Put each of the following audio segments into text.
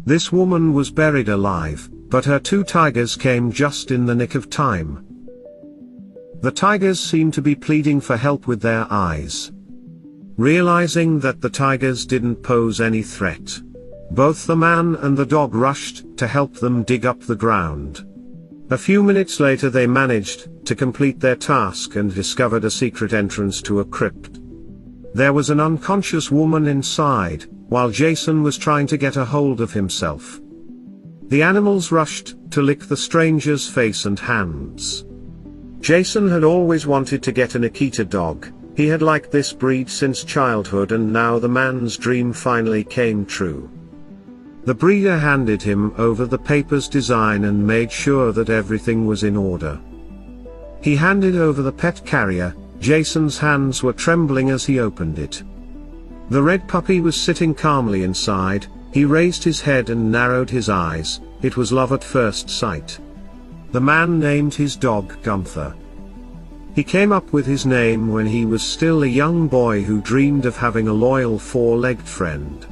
This woman was buried alive, but her two tigers came just in the nick of time. The tigers seemed to be pleading for help with their eyes. Realizing that the tigers didn't pose any threat, both the man and the dog rushed to help them dig up the ground. A few minutes later they managed to complete their task and discovered a secret entrance to a crypt. There was an unconscious woman inside, while Jason was trying to get a hold of himself. The animals rushed to lick the stranger's face and hands. Jason had always wanted to get an Akita dog. He had liked this breed since childhood, and now the man's dream finally came true. The breeder handed him over the paper's design and made sure that everything was in order. He handed over the pet carrier. Jason's hands were trembling as he opened it. The red puppy was sitting calmly inside. He raised his head and narrowed his eyes. It was love at first sight. The man named his dog Gunther. He came up with his name when he was still a young boy who dreamed of having a loyal four-legged friend.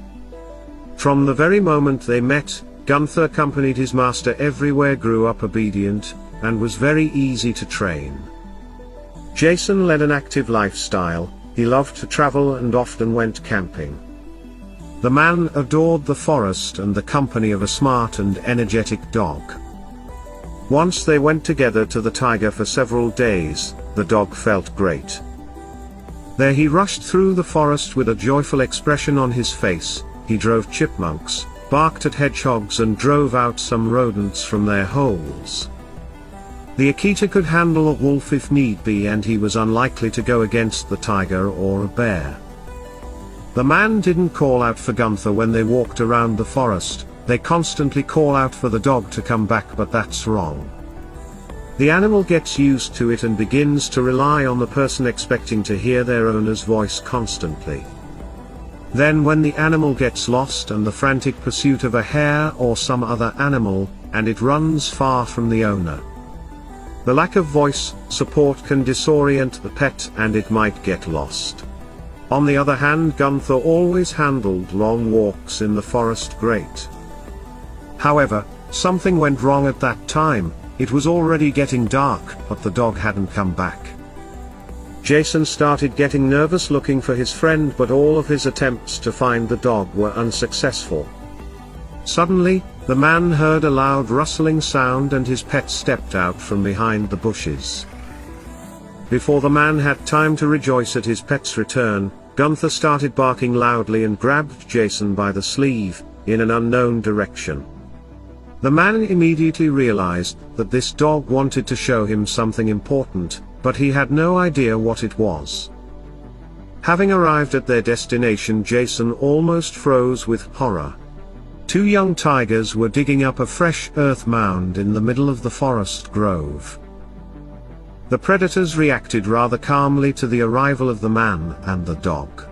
From the very moment they met, Gunther accompanied his master everywhere, grew up obedient, and was very easy to train. Jason led an active lifestyle. He loved to travel and often went camping. The man adored the forest and the company of a smart and energetic dog. Once they went together to the taiga for several days. The dog felt great. There he rushed through the forest with a joyful expression on his face. He drove chipmunks, barked at hedgehogs, and drove out some rodents from their holes. The Akita could handle a wolf if need be, and he was unlikely to go against the tiger or a bear. The man didn't call out for Gunther when they walked around the forest. They constantly call out for the dog to come back, but that's wrong. The animal gets used to it and begins to rely on the person, expecting to hear their owner's voice constantly. Then when the animal gets lost in the frantic pursuit of a hare or some other animal, and it runs far from the owner, the lack of voice support can disorient the pet and it might get lost. On the other hand, Gunther always handled long walks in the forest great. However, something went wrong at that time. It was already getting dark, but the dog hadn't come back. Jason started getting nervous looking for his friend, but all of his attempts to find the dog were unsuccessful. Suddenly, the man heard a loud rustling sound and his pet stepped out from behind the bushes. Before the man had time to rejoice at his pet's return, Gunther started barking loudly and grabbed Jason by the sleeve, in an unknown direction. The man immediately realized that this dog wanted to show him something important, but he had no idea what it was. Having arrived at their destination, Jason almost froze with horror. Two young tigers were digging up a fresh earth mound in the middle of the forest grove. The predators reacted rather calmly to the arrival of the man and the dog.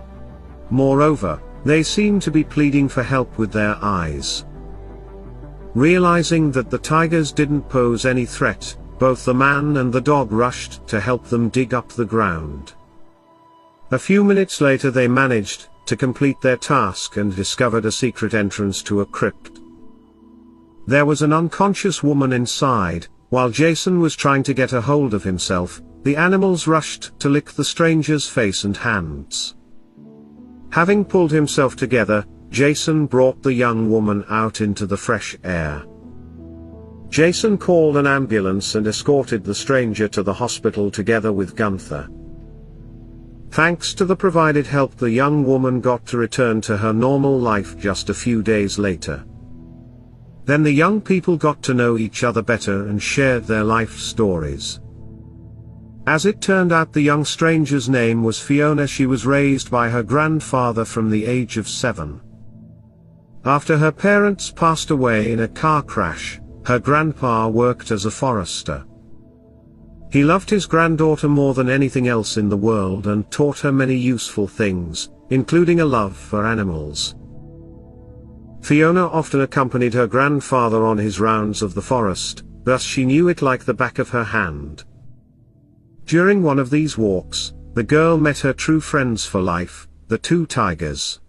Moreover, they seemed to be pleading for help with their eyes. Realizing that the tigers didn't pose any threat, both the man and the dog rushed to help them dig up the ground. A few minutes later they managed to complete their task and discovered a secret entrance to a crypt. There was an unconscious woman inside. While Jason was trying to get a hold of himself, the animals rushed to lick the stranger's face and hands. Having pulled himself together, Jason brought the young woman out into the fresh air. Jason called an ambulance and escorted the stranger to the hospital together with Gunther. Thanks to the provided help, the young woman got to return to her normal life just a few days later. Then the young people got to know each other better and shared their life stories. As it turned out, the young stranger's name was Fiona. She was raised by her grandfather from the age of 7. After her parents passed away in a car crash, her grandpa worked as a forester. He loved his granddaughter more than anything else in the world and taught her many useful things, including a love for animals. Fiona often accompanied her grandfather on his rounds of the forest, thus she knew it like the back of her hand. During one of these walks, the girl met her true friends for life, the two tigers.